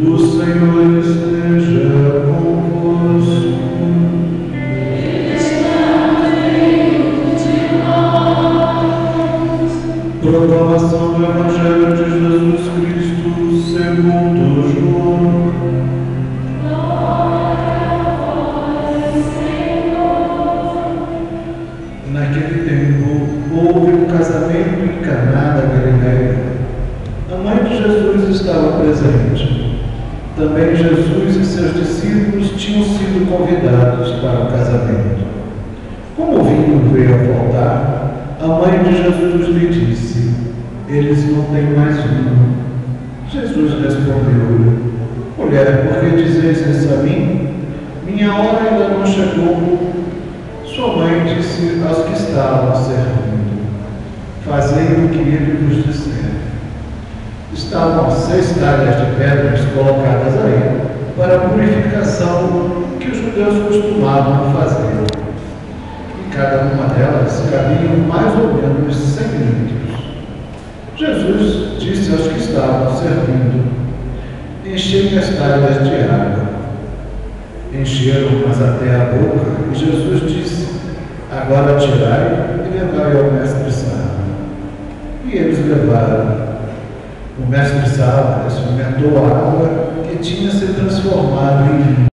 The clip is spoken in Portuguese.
O Senhor esteja convosco. Proclamação do Evangelho de Jesus Cristo segundo João. Naquele tempo, houve um casamento em Caná da Galileia. A mãe de Jesus estava presente. Também Jesus e seus discípulos tinham sido convidados para o casamento. Como o vinho veio a faltar, a mãe de Jesus lhe disse: eles não têm mais vinho. Jesus respondeu: mulher, por que dizeis isso a mim? Minha hora ainda não chegou. Sua mãe disse aos que estavam servindo: fazei o que ele vos disser. Estavam 6 talhas de pedras colocadas aí, para a purificação que os judeus costumavam fazer. Em cada uma delas cabiam mais ou menos 100 litros. Jesus disse aos que estavam servindo: enchei as talhas de água. Encheram-mas até a boca, e Jesus disse: agora tirai e levai ao mestre-sala. E eles levaram. O mestre-sala experimentou a água que tinha se transformado em vinho.